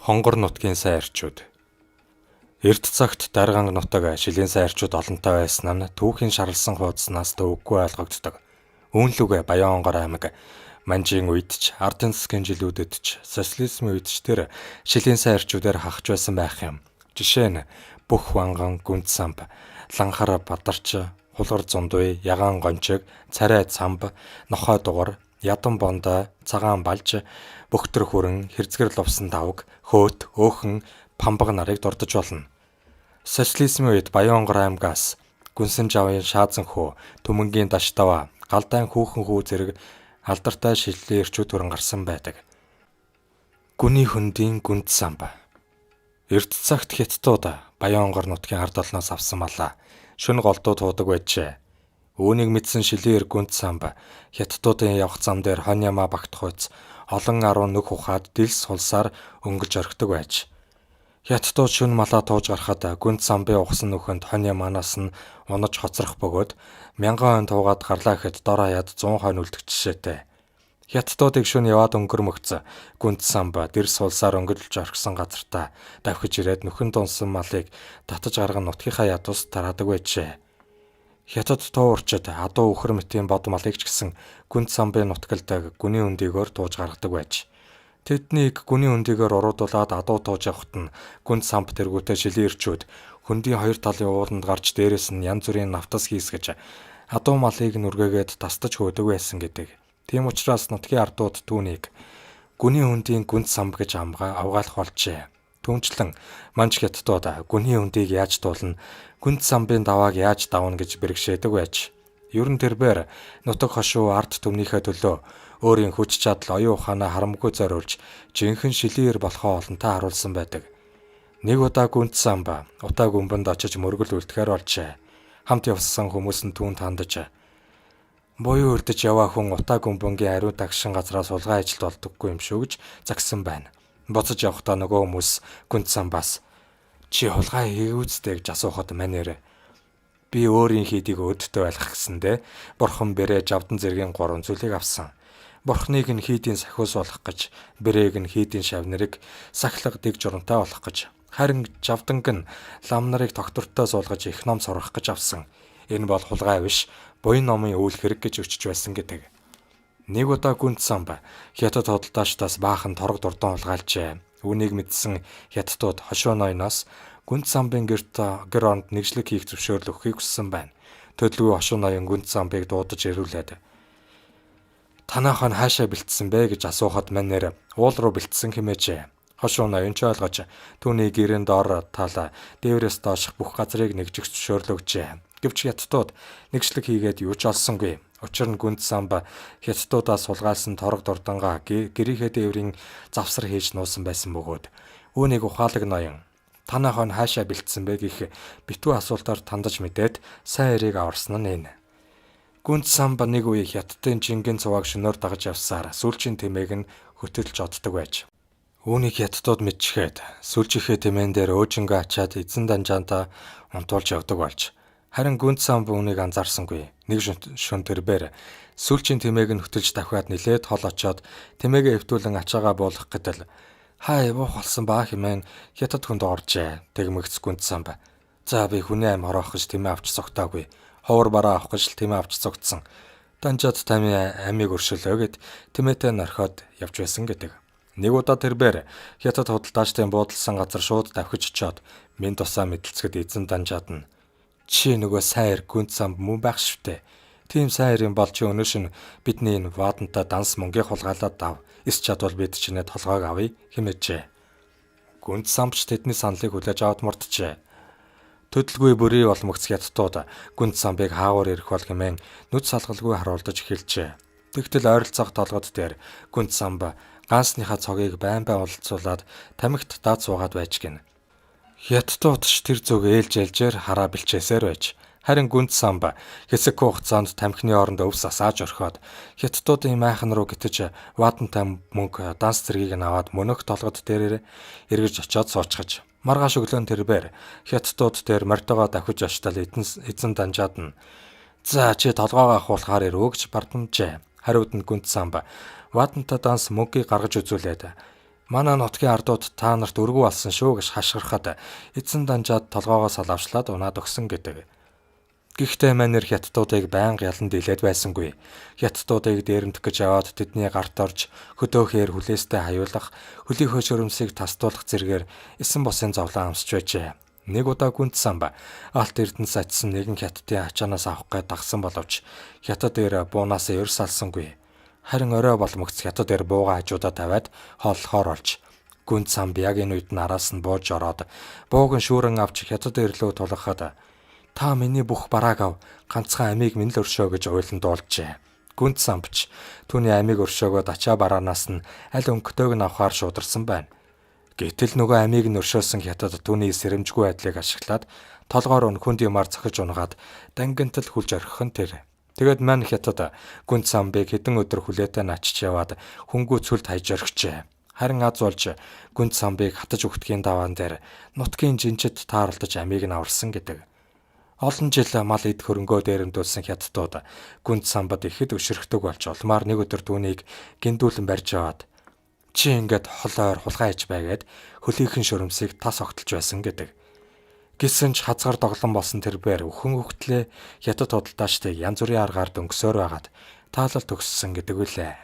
Хонгор нутгийн сайн эрчүүд. Эрт цагт Дарган нутаг шилийн сайн эрчүүд олонтой байсан нь түүхийн шарлсан хуудаснаас төвөггүй ойлгогддог. Үүнлүгэ Баян-Хонгор аймаг Манжийн үед ч, ардын засгийн жилүүдэд ч, социализмын үед ч тэр шилийн сайн эрчүүдээр хахж байсан байх юм. Жишээ нь Бүх Ванган, Гүнт самб, Ланхар Бадарч, Хулгар Зундуй, Ягаан Гончиг, Царай Цамб, Нохой Дугар, Ядан Бондой, Цагаан Балж, Бөхтөр Хүрэн, Хэрцгэр Лувсан Давг, Хөөт, Өөхөн, Памбаг нарыг дурдж болно. Социализмын үед Баян-Хонгор аймгаас Гүнсэн Жавын Шаазан хүү, Түмэнгийн Даштава, Галдайн Хүүхэн хүү зэрэг алдартай шилийн эрчүүд төрөн гарсан байдаг. Гүний хөндийн Гүнт самб. Эрт цагт Хятадууд Баян-Хонгор нутгийн ард олноос авсан малаа шөнө голдуу туудаг байжээ. Үүнийг мэдсэн шилийн эр Гүнт самб Хятадуудын явах зам дээр хон ямаа багтахуйц олон аруу нүх ухаад дэлс сулсаар өнгөж орхидог байж. Хятадууд шөнө малаа тууж гарахад Гүнт самбын ухсан нүхэнд хон ямаанаас нь унаж хоцрох бөгөөд 1000 хонь туугаад гарлаа гэхэд дор хаяад 100 хонь үлдэх жишээтэй. Хятадуудыг шөнө яваад өнгөрмөгц Гүнт самб дэрс сулсаар өнгөрлж орхисон газартаа давхиж ирээд нүхэн дунсан малыг татаж гарган нутгийнхаа ядуус тараадаг байжээ. Хятад туурчид адуу өхөр мэтийн бод малыг ч гэсэн Гүнт самбын нутгалдаг гүний өндийгөөр тууж гаргадаг байж. Тэднийг гүний өндийгөөр уруудуулаад адуу тууж явахт нь Гүнт самб тэргүүтээ шилийн эрчүүд хөндийн хоёр талын ууланд гарч дээрээс нь янз бүрийн навтас хийсгэж адуу малыг нүргээгээд тастаж хөөдөг байсан гэдэг. Тийм учраас нутгийн ардууд түүнийг гүний өндийн Гүнт самб гэж авгаалах болжээ. Түүнчлэн манж Хятадууд гүний өндийг яаж дуулна, Гүнт самбын давааг яаж давна гэж бэрхшээдэг байж. Ер нь тэрээр нутаг хошуу ард түмнийхээ төлөө өөрийн хүч чадал оюун ухаанаа харамгүй зориулж жинхэнэ шилийн эр болохоо олонтаа харуулсан байдаг. Нэг удаа Гүнт самб утаа гүмбэнд очиж мөргөл үлдэхээр болжээ. Хамт явсан хүмүүс нь түүнд хандаж буюу өрдөж яваа хүн утаа гүмбэнгийн ариун тагшин газраас сулгай ажилд болдоггүй юм шүү гэж загсан байна. Буцаж явахдаа нөгөө хүмүүс Гүнт самбаас чи хулгай хийгүүцтэй гэж асуухад манер би өөрийн хийдийг өдөртөө байлгах гэсэндэ бурхан бэрээ жавдан зэргийн 3 зүйлийг авсан. Бурхныг нь хийдийн сахиус болох гэж, бэрээг нь хийдийн шавнарыг сахилга дэг журамтай болох гэж, харин жавданг нь лам нарыг тогтвортой суулгаж их ном сурах гэж авсан. Энэ бол хулгай биш, буян номын үйл хэрэг гэж өчж байсан гэдэг. Нэг удаа Гүнт самб Хятад худалдаачдаас баахан торог дурдан хулгайлжээ. Үүнийг мэдсэн Хятадууд хошуу ноёноос Гүнт самбын гэр оронд нэгжлэг хийх зөвшөөрөл өгөхийг хүссэн байна. Төлөвлөгөө хошуу ноён Гүнт самбыг дуудаж ирүүлээд танайх нь хаашаа бэлтсэн бэ гэж асуухад манер уул руу бэлтсэн хэмээжээ. Хошуу ноён ч ойлгож түүний гэрэн доор тал дээврээс доошх бүх газрыг нэгжих зөвшөөрөл өгжээ. Гэвч Хятадууд нэгжлэг хийгээд юу ч олсонгүй. Учир нь Гүнт самб Хятадуудаас сулгаалсан торог дурдангаа гэрийнхээ дээврийн завсар хийж нуусан байсан бөгөөд үүнийг ухаалаг ноён танайх нь хаашаа бэлтсэн бэ гэх битүү асуултаар тандаж мэдээд сайн эрийг аварсан нь энэ. Гүнт самб нэг үе Хятадын жингэн цуваг шөнөөр дагаж явсаар сүүлчийн тэмээг нь хөтөлж оддог байж. Үүнийг Хятадууд мэдчихэд сүүлчийнхээ тэмээн дээр өөжингөө ачаад эзэн данжаантаа унтуулж явдаг болж. Харин Гүнт самб үүнийг анзаарсангүй. Нэг шөнө тэрээр сүүлчийн тэмээг нь хөтөлж давхиад нилээд хол очоод тэмээгээ эвтүүлэн ачаагаа буулгах гэтэл хаа явах болсон баа хэмээн Хятад хүнд оржээ. Тэгмэгц Гүнт самб. За би хүний амь хороох гэж тэмээ авч цогтоогүй. Ховор бараа авах гэж тэмээ авч цогтсон. Данжаад тамийн амийг өршөлөө гэд тэмээтэй норхоод явж байсан гэдэг. Нэг удаа тэрээр Хятад худалдаачдын буудалсан газар шууд давхиж очоод минь тусаа мэдлцгэд эзэн данжаад нь чи нөгөө сайн эр Гүнт самб мөн байх швтэ. Тийм сайн эрийн бол чи өнөөш нь бидний энэ вадантай данс мөнгөийг хулгайлаад дав. Эс чадвал бид чинээ толгойг авъя хэмээжээ. Гүнт самбч тэдний саналыг хүлээж аваад мурджээ. Төдөлгүй бүрий болмогц Хятадууд Гүнт самбыг хаагуур ирэх бол хэмээн нүд салгалгүй харуулдаж эхэлжээ. Тэгтэл ойролцоох толгод дээр Гүнт самб ганцныхаа цогийг байн уулзуулаад тамхит даад суугаад байж гин. Хятадууд ч тэр зүг ээлж ээлжээр хараа бэлчээсээр байж. Харин Гүнт самб хэсэг хугацаанд тамхины оронд өвс асааж орхиод Хятадуудын майхан руу гитэж вадантай мөнгө данс зэргийг нь аваад мөнөх толгод дээрээ эргэж очиод суучгаж. Маргааш өглөө тэрээр Хятадууд дээр морьтойгоо давхиж очтол эзэн данжаад нь за чи толгоогоо ахуулахаар ирүү гэж бардамжээ. Хариуд нь Гүнт самб вадантай данс мөнгийг гаргаж үзүүлээд Манай нутгийн ардууд та нарт өргүү болсон шүү гэж хашгирахад эзэн данжаад толгоогоо салавчлаад унаад өгсөн гэдэг. Гэхдээ манер хятадуудыг байнга ялан дийлээд байсангүй. Хятадуудыг дээрэмдэх гэж яваад тэдний гарт орж хөдөөхээр хүлээстэй хаюулах, хөлийнхөө шөрөмсийг тасдуулах зэргээр эсэн босын зовлон амсч байжээ. Нэг удаа гүнт самба алт эрдэнэс атсан нэгэн хятадын ачаанаас авах гээд дагсан боловч хятад эр буунаас ерс алсангүй. Харин орой боломгц хятад эр бууга хажуудаа тавиад хооллохоор олж гүнт самб яг энэ үед нараас нь бууж ороод бууг нь шүүрэн авч хятад эрлөө тулгахад та миний бүх барааг ав, ганцхан амийг минь л өршөө гэж уйлан дуулжээ. Гүнт самбч түүний амийг өршөөгөө ачаа бараанаас нь аль өнгөтэйг нь авахар шударсан байна. Гэтэл нөгөө амийг нь өршөөсөн хятад түүний сэрэмжгүй байдлыг ашиглаад толгоор өнхөнд юмар цохиж унгаад дангинтал хүлж орхих нь тэр. Тэгээд мань хятад гүнт самбыг хэдэн өдөр хүлээтэй начиж яваад хөнгүү цүлд хайж орхижээ. Харин аз болж гүнт самбыг хатаж өгтгийн даваан дээр нутгийн жинчид тааралдаж амийг нь аварсан гэдэг. Олон жил мал эд хөрөнгөө дээрэмдүүлсэн хятадууд гүнт самбад ихэд өшрөхдөг болж улмаар нэг өдөр түүнийг гиндүүлэн барьж аваад чи ингээд хол ойр хулгай хийж байгээд хөлийнхэн шөрөмсийг тас огтолж байсан гэдэг. Гэсэн ч хазгаар доглон болсон тэрбээр өхөн хөвгтлээ хятад худалдаачдыг янз бүрийн аргаар дөнгөсөөр байгаад таалал төгссөн гэдэг үлээ.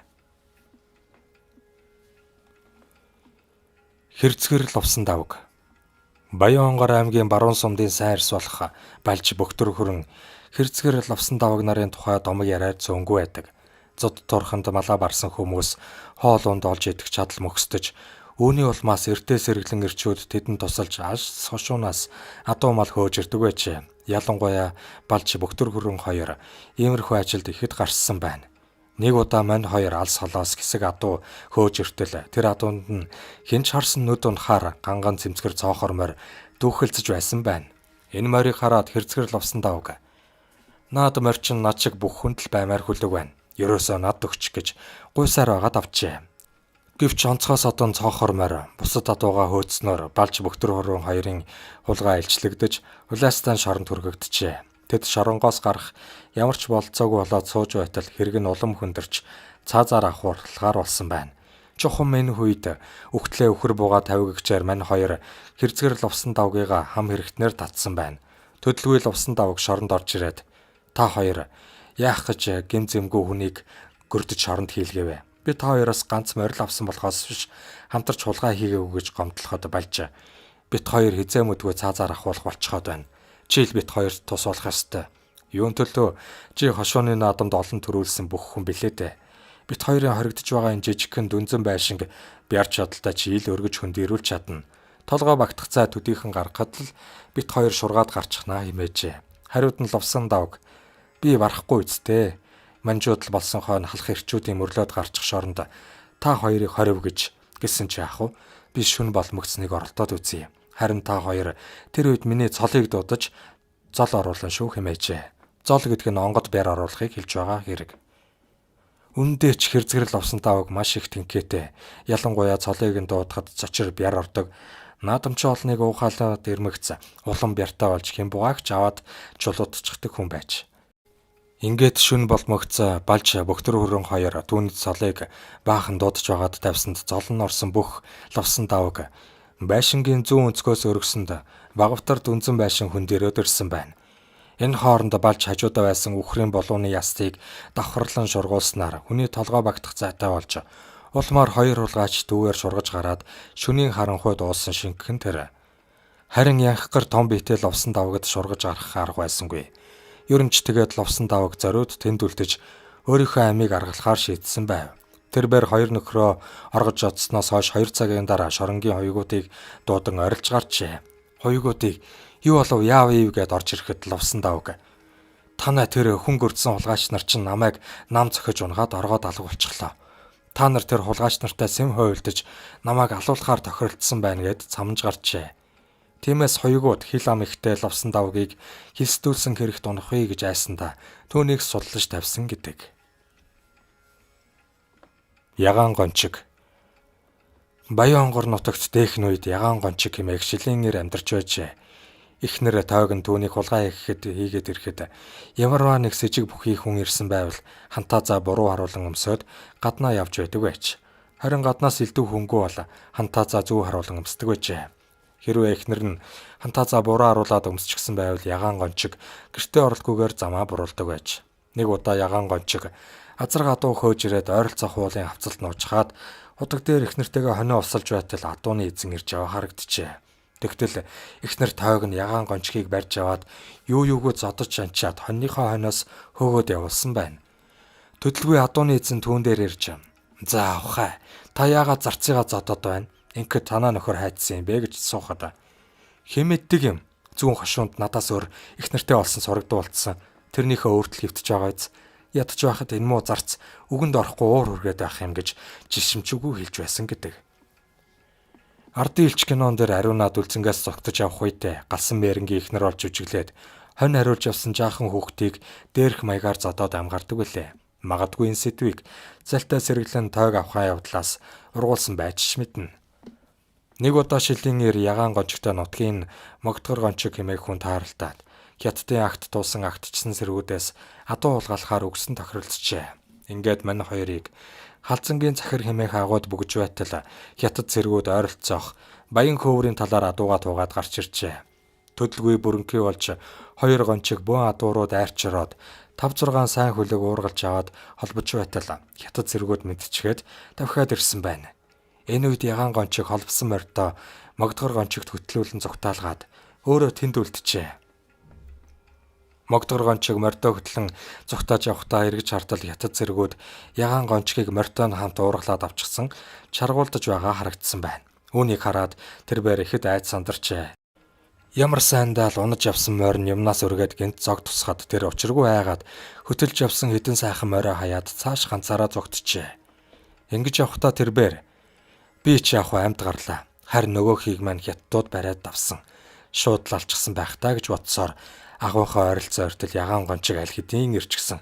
Хэрцгэр лувсан давг. Баян-Онгор аймгийн Баруун сумдын сайн эрс болох Балж Бөхтөр хүрэн хэрцгэр лувсан давг нарын тухай домог яриад зөөнгүй байдаг. Зод турханд малаа барсан хүмүүс хоол унд олж идэх чадал мөхсдөж үүний улмаас эртээ сэргэлэн ирчүүд тэдэнд тусалж аж сошуунаас адуу мал хөөж ирдэг байжээ. Ялангуяа Балж Бөхтөр хүрэн хоёр иймэрхүү ажилд ихэд гарсан байна. Нэг удаа мань хоёр алс холоос хэсэг адуу хөөж иртэл тэр адуунд нь хинч харсан нүд унахаар ганган цэмцгэр цоохормоор дүүхэлцэж байсан байна. Энэ морийг хараад хэрцгэр лувсан давг. Наад морчин над шиг бүх хүндэл баймаар хүлэг байна. Ерөөсөө над өгч гэж гуйсаар байгаад авчээ. Гэвч онцгоос одон цоохормоор бусад адууга хөөцснөөр Балж Бөхтөр хүрэн хоёрын хулгай илчлэгдэж улаастан шоронд хүргэгдэжээ. Тэд шоронгоос гарах ямар ч болцоогүй болоод сууж байтал хэрэг нь улам хүндэрч цаазаар авахурлахаар болсон байна. Чухам энэ үед үхтлээ өхөр бууга тавигчээр мань хоёр хэрцгэр лувсан давгийг хам хэрэгтнээр татсан байна. Төдөлгүй лувсан давг шоронд орж ирээд та хоёр яах гэж гин зэмгүй хүнийг гөрдөж шоронд хийлгээвэ. Би та хоёроос ганц морил авсан болохоос биш хамтарч хулгай хийгээгүй гэж гомдлоход Балж. Бит хоёр хизээ мэдгүй цаазаар ахуулах болчиход байна. Чийл бит хоёрт тус болох ёстой. Юун төлөө чи хошууны наадамд олон төрүүлсэн бүх хүн билээ дээ. Бит хоёрын хоригдож байгаа энэ жижигхэн дүнзэн байшинг бяр чадaltaа чийл өргөж хөндөрүүлж чадна. Толгой багтах цай төдийхөн гаргахад л бит хоёр шургаад гарчихнаа хэмээжээ. Хариуд нь лувсан давг. Би барахгүй үсттэй. Манжуудл болсон хойно халах ирчүүдийн мөрлөөд гарчих шоронд та хоёрыг хорив гэсэн чи яах вэ? Би шүн боломгцныг оролдоод үзье. Харин та хоёр тэр үед миний цолыг дуудаж зол оруулан шүү хэмээжээ. Зол гэдэг нь онгод бяр оруулахыг хэлж байгаа хэрэг. Үндэ ч хэрцгэрэл авсан давг маш их тэнхээтэй. Ялангуяа цолыг нь дуудахад цочир бяр ордог. Наадамч олныг уухаалаад ирмэгц улам бяртаа болж хэмбугаагч аваад чулуутчихдаг хүн байж. Ингээд шүн болмогц Балж Бөхтөр хүрэн хоёр түүний цолыг баахан дуудаж байгаад тавьсанд зол нь орсон бүх лувсан давг байшингийн зүүн өнцгөөс өргөсөнд багавтар дүнзэн байшин хөндөрөөд ирсэн байна. Энэ хооронд Балж хажуудаа байсан үхрийн болооны ястыг давхарлан шургуулснаар хүний толгой багтах зайтай болж улмаар хоёр хулгайч дүүгээр шургаж гараад шөнийн харанхуй дуусан шингхэн тэр. Харин янхгар том биетэй лувсан давгад шургаж гарах арга байсангүй. Ер нь ч тэгээд лувсан давг зориуд тэнд үлдэж өөрийнхөө амийг аргалахаар шийдсэн байв. Тэрбээр хоёр нөхрөө оргож одсноос хойш 2 цагийн дараа шоронгийн хоёгуудыг дуудан орилж гарчээ. Хоёгуудыг юу болов яав ив гэд орж ирэхэд лувсан давг. Танай тэр хүн гөрдсөн хулгайч нар чинь намайг нам цохиж унгаад оргоод алга болчихлоо. Та нар тэр хулгайч нартай сэм хуйлдаж намайг алуулахаар тохиролцсон байна гэд цамж гарчээ. Тиймээс хоёгууд хил ам ихтэй лувсан давгийг хилсдүүлсэн хэрэгт унахыг гэж айсандаа түүнийг судлаж тавьсан гэдэг. Ягаан гончиг. Баян-Онгор нутагт дээхэн үед ягаан гончиг хэмээх шилээнээр амьдарч байжээ. Эхнэр тойг нь түүнийг хулгай хийгээд ирэхэд ямарваа нэг сэжиг бүхий хүн ирсэн байвал хантаа за буруу харуулan өмсөд гаднаа явж байдаг байж. Харин гаднаас элдв хөнгөө бол хантаазаа зүү харуулan өмсдөг байжээ. Хэрвээ эхнэр нь хантаазаа буруу харуулад өмсчихсэн байвал ягаан гончиг гэртээ оролдгүйгээр замаа буруулдаг байж. Нэг удаа ягаан гончиг азар гадуу хөөж ирээд ойролцоо хуулын хавцалд нуужгаад удаг дээр эхнэртэйгээ хонио усалж байтал адууны эзэн ирж яваа харагджээ. Тэгтэл эхнэр тойг нь ягаан гончгийг барьж аваад юуг зодож анчаад хоньныхоо хониос хөөгөөд явуулсан байна. Төдөлгүй адууны эзэн түүн дээр ирж "За авахай. Та яагаад зарцыгаа зодоод байна? Ингээд танаа нөхөр хайдсан юм бэ" гэж суухад "Хэмэддэг юм. Зүүн хошуунд надаас өөр их нартай болсон сурагдуулсан. Тэрнийхээ өөртөл хөвтөж байгаа биз. Ядаж байхад энэ муу зарц үгэнд орохгүй уур хүргээд байх юм" гэж жишимчгүй хэлж байсан гэдэг. Ардын элч кинон дээр ариунаад үлзэнгээс зогтож явах үедээ галсан мээрэнгийн ихнэр олж үжиглээд хонь хариулж явсан жаахан хүүхдийг дээрх маягаар зодоод амгардаг үлээ. Магадгүй энэ сэдвийг зальтай сэргэлэн тойг авахаа явдлаас ургуулсан байж ч мэднэ. Нэг удаа шилийн эр ягаан гончигтой нутгийн могдгор гончиг хэмээх хүн тааралтаад хятадын агт туусан агтчсан сэргүүдээс адуу хулгайлахаар өгсөн тохиролцжээ. Ингээд мань хоёрыг халзангийн захир хэмээх агууд бүгж байтал хятад сэргүүд ойролцоох баян хөврийн талаар адууга туугаад гарч иржээ. Төдөлгүй бүрэнхий болж хоёр гончиг бөөн адуурууд айрчроод 5-6 сайн хүлэг уургалж аваад холбож байтал хятад сэргүүд мэдчихэд давхиад ирсэн байна. Энэ үед ягаан гончиг холбосон морьтой могдгор гончигт хөтлүүлэн зугтаалгаад өөрөө тэнд үлджээ. Могдгор гончиг морьтой хөтлөн зугтааж явахдаа эргэж хартал хятад сэргүүд ягаан гончгийг морьтой хамт уургалаад авчихсан чаргуулдаж байгаа харагдсан байна. Үүнийг хараад тэр бээр ихэд айд сандарчээ. Ямар сайндаа л унаж явсан морь нь юмнаас өргөөд гинт зог тусгаад тэр учиргүй айгаад хөтөлж явсан хэдэн сайхан морио хаяад цааш ганцаараа зогтжээ. Ингэж явахдаа тэр бээр "Би ч яах вэ, амьд гарлаа. Харин нөгөөхийг маань хятадууд бариад давсан. Шууд л алчихсан байх таа" гэж бодсоор агуйхаа ойролцоо ортол ягаан гончиг аль хэдийн ирчихсэн.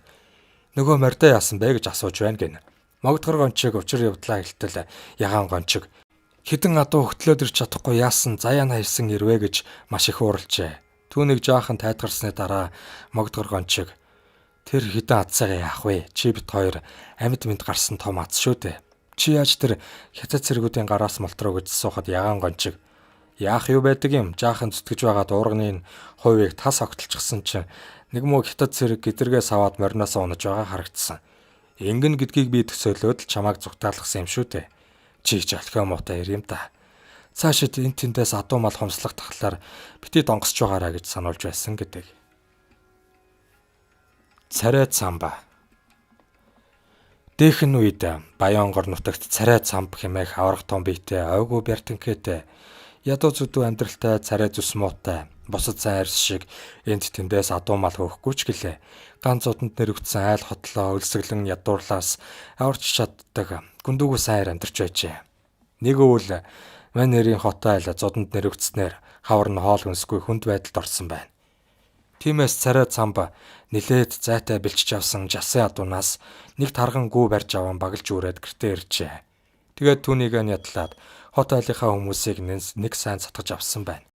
"Нөгөө морьдоо яасан бэ" гэж асууж байна гэнэ. Могдгор гончиг учир явдлаа хэлтэл ягаан гончиг "Хэдэн адуу хөтлөөд ирч чадахгүй яасан заяа хайсан ирвэ" гэж маш их ууралжээ. Түүнийг жаахан тайлгарсны дараа могдгор гончиг "Тэр хэдэн адсаагаа яах вэ? Чи бит хоёр амьд мэд гарсан том адс шүү дээ. Чи яаж тэр хятад цэргүүдийн гараас молтроо" гэж суухад ягаан гончиг "Яах юу байдаг юм? Жаахан зүтгэж байгаа дуурганы хувийг тас огтлчихсан чинь нэг муу хятад цэрэг гэдэргээс аваад мориноосоо унаж байгаа харагдсан. Ингэн гэдгийг би төсөөлөөд л чамайг зугтаалгасан юм шүү дээ. Чи ч олхио муутай ир юм та. Цаашид энэ тэндээс адуу мал хомслох тахлаар бити донгосч байгаараа" гэж сануулж байсан гэдэг. Царай цамба. Дээхэн үед Баянгор нутагт царай цамб хэмээх аврах том биетэй ойгүй бяртанкэтэй ядуу зүдүү амьдралтай царай зүс муутай бусад сайн арьс шиг энд тэндээс адуу мал хөөхгүй ч гэлээ. Ганц уданд нэрвгдсэн айл хотлоо өлсгөлэн ядуурлаас аварч чаддаг гүндүүгүй сайн амьдарч байжээ. Нэг өвөл мань нэрийн хотой айл зодонд нэрвгдснээр хавар нь хоол хүнсгүй хүнд байдалд орсон байна. Тиймээс царай цамба нилээд зайтай бэлчиж авсан жасын адуунаас нэг тарган гүү барьж аван багалж үрээд гэртээ иржээ. Тэгээд түүнийг нядлаад хот айлынхаа хүмүүсийг нэг сайн сатгаж авсан байна.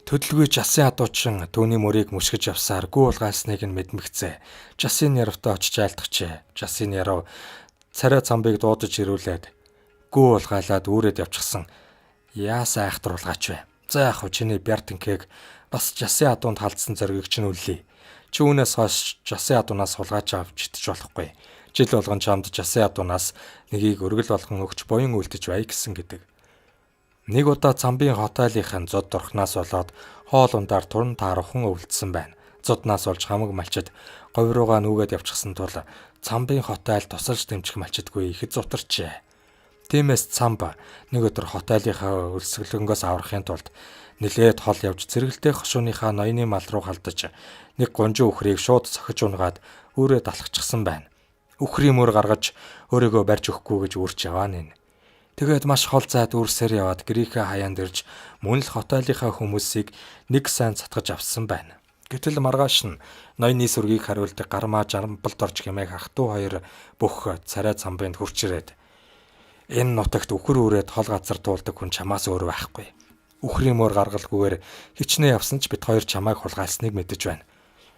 Төдөлгүй жасын адуучин түүний мөрийг мөшгөж явсаар гүү улгайсныг нь мэдмэгцээ. Жасын ярвтаа очиж айлтгачээ. Жасын ярав царай цамбыг дуудаж ирүүлээд гүү улгайлаад үүрээд явчихсан. Яасаа айхтар улгаач вэ? За яах вэ, чиний бяртанкэг бас жасын адуунд халдсан зоргийг чинь үлээ. Чи үүнээс хойш жасын адуунаас хулгайч авч идэж болохгүй. Жил болгон чамд жасын адуунаас нэгийг өргөл болгон өгч буян үлдэж бай гэсэн гэдэг. Нэг удаа цамбын хот айлынхан зод дурхнаас болоод хоол ундаар турн таархан өвлдсөн байна. Зоднаас болж хамаг малчид говь руугаа нүгэд явчихсан тул цамбын хот айл тусалж дэмжих малчидгүй ихэд зутарчээ. Тиймээс цамба нэг өдөр хот айлынхаа өлсгөлөнгөөс аврахын тулд нилээд хол явж цэргэлтэй хошууныхаа ноёны мал руу халдаж нэг гунжин үхрийг шууд цохиж унгаад өөрөө далхчихсан байна. Үхрийн мөр гаргаж өөрийгөө барьж өгөхгүй гэж үрч яваа нэ. Тэгээд маш хол зайд үрсээр яваад гэрийнхээ хаяанд ирж мөн л хот айлынхаа хүмүүсийг нэг сайн цатгаж авсан байна. Гэтэл маргааш нь ноёны сүргийг хариулдаг гармаа жармбалд орж хэмээх ах トゥ хоёр бүх царай цамбынд хурч ирээд "Энэ нутагт үхэр үрээд хол газар туулдаг хүн чамаас өөр байхгүй. Үхрийн мөр гаргалгүйгээр хичнээн явсан ч бид хоёр чамайг хулгайлсныг мэдэж байна.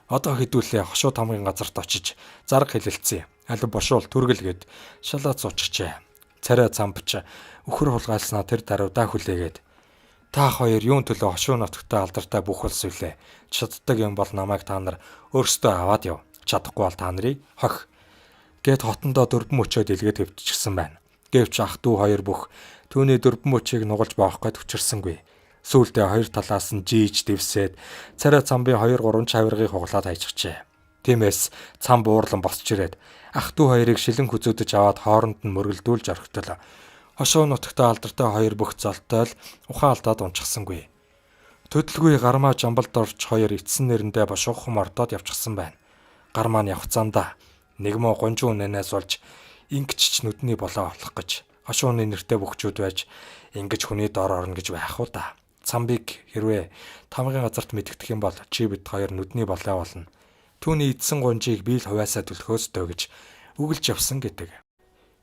Одоо хэдүүлээ хошуу тамгын газарт очиж зарга хэлэлцээ. Аль бошуул түргэл гэд шалаад суучихжээ. Царай цамбч өхөр хулгайлснаа тэр даруйдаа хүлээгээд та хоёр юун төлөө хошуу нутагтаа алдартай бүх улс үлээ. Чаддаг юм бол намайг та нар өөрсдөө аваад яв. Чадахгүй бол та нарыг хох гэд хотондоо дөрвөн мөчөөд илгээд хөвчихсэн байна. Гэвч ах トゥ хоёр бүх түүний дөрвөн мөчийг нугалж баахгүй төвчрсэнгүй. Сүүлдээ хоёр талаас нь жийж дэвсээд царай цамбын 2-3 чавиргыг хуглаад хайчихжээ. Тиймээс цам буурлан босч ирээд ах トゥ хоёрыг шилэн хүзүүдэж аваад хооронд нь мөргөлдүүлж орхитол. Хошуу нутагтаа алдартай хоёр бүх золтой л ухаан алдаад унчихсангүй. Төдөлгүй гармаа жамбалд орж хоёр эцсэн нэрэндээ бошгохон мордоод явчихсан байна. Гармаа нь явх замдаа нэг муу гонжуу нэнээс болж ингэч ч нүдний болоо олох гэж хошууны нэртэй бөхчүүд байж ингэж хүний дор орно гэж байх уу та. Цамбыг хэрвээ тамгын газарт мэдэгдэх юм бол чи бид хоёр нүдний болоо болно. Түүний эдсэн гонжийг би л хуваасаа түлхөөс дөө гэж үгэлж явсан гэдэг.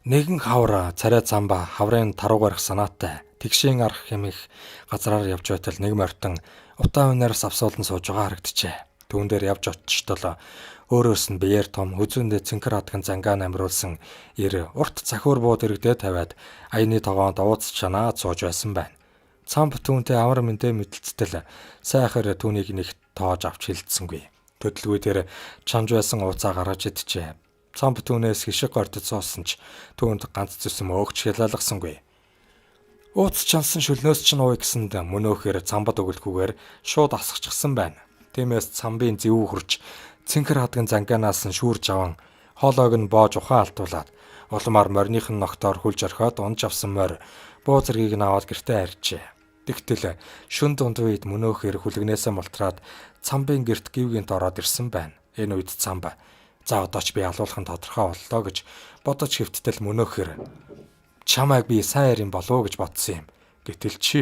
Нэгэн хавра царай цамба хаврын таруу гарах санаатай тэгшийн арах хэмээх газраар явж байтал нэг морьтон утаа үнээрс авсуулан сууж байгаа харагджээ. Түүн дээр явж очичтол өөрөөс нь биеэр том хүзүүндээ цэнхэр хатган зангаан амруулсан ир урт цахиур бууд иргэдээ тавиад аяны тогоонд ууц чанаад сууж байсан байна. Цамб түүнтэй амар мэндэ мэдлцтэл сайхаар түүнийг нэг тоож авч хилцсэнгүй. Төдөлгүй тэр чамж байсан ууцаа гаргаж идэжээ. Цамб түүнээс хишиг гортод суусан ч түүнд ганц зүсэм өөгч хялалгасангүй. Ууц чансан шөлнөөс ч нууя гэсэнд мөнөөхөр цамбад өгөлгүйгээр шууд асгачихсан байна. Тиймээс цамбын зэвүү хурж цэнхэр хадган зангаанаас нь шүүрж аван хоолойг нь боож ухаан алтуулаад улмаар морьныхын ногтоор хүлж орхиод унж авсан морь буу зэргийг нь аваад гэртээ харьжээ. Тэгтэл шүн дунд үед мөнөөхөр хүлэгнээсээ мултраад цамбын герт гівгийнт ороод ирсэн байна. Энэ үед цамб за одоо ч би алуулах нь тодорхой боллоо гэж бодож хэвттэл мөнөөхөр чамайг би сайн ярим болов гэж бодсон юм. Гэтэл чи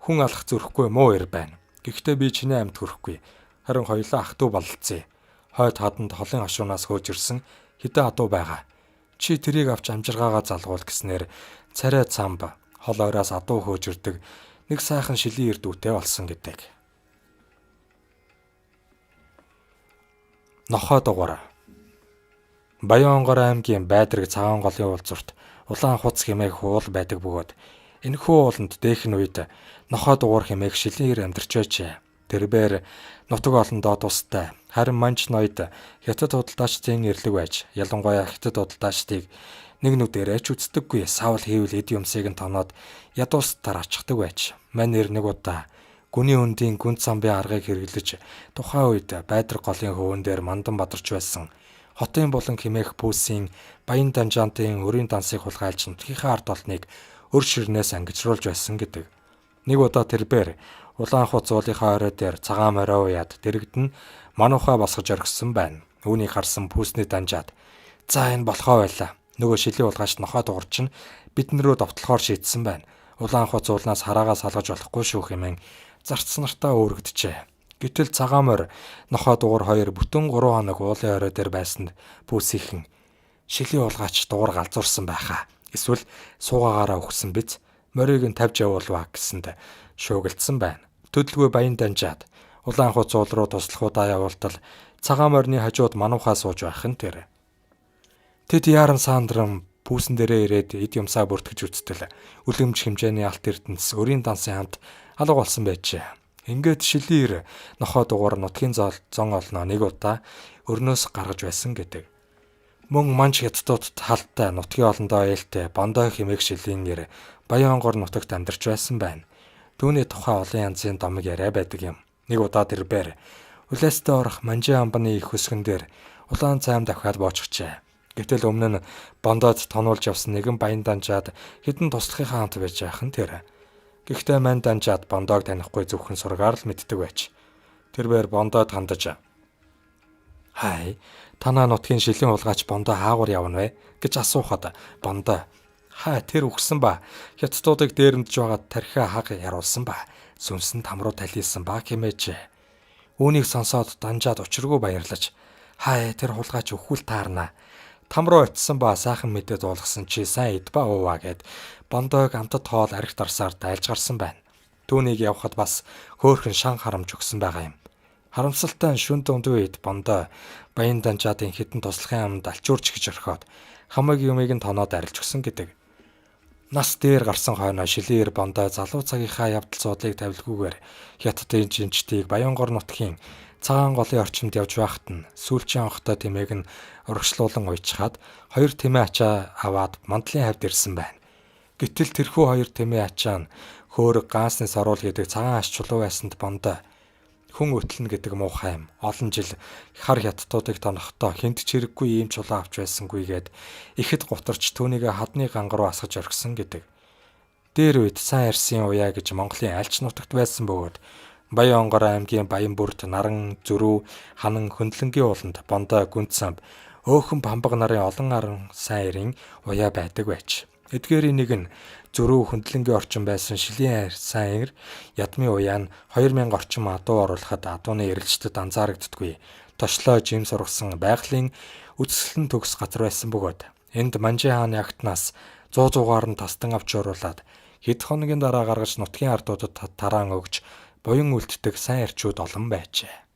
хүн алах зөрөхгүй муу ир байна. Гэхдээ би чиний амьд хүрэхгүй. Харин хоёулаа ах トゥ бололцъя. Хойд хаданд холын хашуунаас хөөж ирсэн хэдэн хатуу байгаа. Чи тэрийг авч амжиргаагаа залгуул гэснээр царай цамб хол ойроос адуу хөөж ирдэг нэг сайхан шилийн ирдүүтэй болсон гэдэг. Нохой дугуйр. Баянгор аймгийн Байдраг цагаан голын уулзурт улаан хуц хэмээх уул байдаг бөгөөд энэхүү ууланд дээхэн үед нохой дугуйр хэмээх шилийн ир амьдарч байжээ. Тэрбээр нутаг олондоо тустай. Харин манч ноёд хятад худалдаачдын эрлэг байж ялангуяа хятад худалдаачдыг нэг нүдээрээ ч үздэггүй савл хийвэл эд юмсыг нь тоноод ядуус тараачихдаг байж. Мань нэр нэг удаа гүний өндийн гүн цамбын аргыг хэрэглэж тухайн үед Байдраг голын хөвөн дээр мандан бадарч байсан. Хотын булан хэмээх пүүсийн баян данжаантын өрийн дансыг хулгайлж нутгийнхаа ард олныг өр ширнээс ангижруулж байсан гэдэг. Нэг удаа тэрбээр улаан хуц уулынхаа орой дээр цагаан морио уяад дэрэгдэн мануухаа босгож орхисон байна. Үүнийг харсан пүүсний данжаад за энэ болохоо байлаа. Нөгөө шилийн улгаач нохой дугуйр чинь биднэрөө довтлохоор шийдсэн байна. Улаан хуц уулнаас хараагаа салгаж болохгүй шүү хэмээн зарц нартаа өөргөджээ. Гэтэл цагаан морь нохой дугуйр хоёр бүтэн 3 хоног уулын орой дээр байсанд пүүсийнхэн шилийн улгаач дугуйр галзуурсан байхаа. Эсвэл суугаагаараа өгсөн биз морийг нь тавьж явуулваа гэсэнд шуугилдсан байна. Төдөлгүй баян данжаад улаан хуц уул руу туслахудаа явуултал цагаан морьны хажууд мануухаа сууж байх нь тэр. Тэд яран сандран пүүсэн дээрээ ирээд эд юмсаа бүртгэж үттэл үлэмж хэмжээний алт эрдэнэс өрийн дансын хамт алга болсон байжээ. Ингээд шилийн ир нохой дугуйр нутгийн зон олноо нэг удаа өрнөөс гаргаж байсан гэдэг. Мөн манч хятадууд талтай нутгийн олондоо ээлтэй бондой хэмээх шилийн ир Баянгор нутагт амьдарч байсан байна. Түүний тухай олон янзын домог яриа байдаг юм. Нэг удаа тэрбээр үлээстэй орох манжин амбаны их хөсгөн дээр улаан цайм давхиад боочгчээ. Гэтэл өмнө нь бондоод тонуулж явсан нэгэн баян данжаад хэдэн туслахынхаа хамт байж байх нь тэр. Гэхдээ мань данжаад бондоог танихгүй зөвхөн сургаар л мэддэг байж. Тэрбээр бондоод хандаж "Хай, танаа нутгийн шилийн улгаач бондоо хаагур явна вэ?" гэж асуухад бондоо "Хай, тэр өгсөн ба. Хятадуудыг дээрэмдж байгаад тархиа хаг яруулсан ба. Сүнсэн там руу талисан ба" хэмээжээ. Үүнийг сонсоод данжаад учиргүй баярлаж "Хай, тэр хулгайч өхвөл таарна. Там руу очисон ба сайхан мэдээ дуулгасан чи сайн эд ба ууваа" гэд бондойг амтд хоол архит арсаар дайлж гарсан байна. Түүнийг явхад бас хөөхөн шан харамж өгсөн байгаа юм. Харамсалтай шүн дунд үед бондой баян данжаадын хитэн туслахын амд алчуурч гэж орхиод хамаг юмыг нь тоноод арилж өгсөн гэдэг. Нас дээр гарсан хойноо шилийн эр бондоо залуу цагийнхаа явдал суудлыг тавилгүйгээр хятадын жинчдийг Баянгор нутгийн цагаан голын орчимд явж байхад нь сүүлчийн онхтой тэмээг нь урагшлуулан уйчхаад хоёр тэмээ ачаа аваад мандлын хавьд ирсэн байна. Гэтэл тэрхүү хоёр тэмээ ачаа нь хөөрөг ганснес оруул гэдэг цагаан аш чулуу байсанд бондоо хүн өтлөн гэдэг муухай юм. Олон жил хар хятадуудыг тонохдоо хинт ч хэрэггүй ийм чулуу авч байсангүйгээд ихэд гутарч түүнийг хадны ганг руу асгаж орхисон гэдэг. Дээр үед сайн арсын уяа гэж Монголын альч нутагт байсан бөгөөд Баянгор аймгийн Баянбүрд, Наран, Зүрүү, Ханан, Хөндлөнгийн ууланд бондоо гүнт самб, өөхөн бамбаг нарын олон аран сайн эрийн уяа байдаг байж. Эдгээрийн нэг нь Зүрүү Хөндлөнгийн орчин байсан шилийн сайн эр ядмын уяа нь 2000 орчим адуу оруулахад адууны эрэлжтэд анзаарагддаггүй. Тошлоо жим сургасан байгалийн үсгэлэн төгс газар байсан бөгөөд энд Манжи хааны агтнаас 100-100-аар нь тастан авч оруулаад хэд хоногийн дараа гаргаж нутгийн ардуудад тараан өгж буян үлддэг сайн эрчүүд олон байжээ.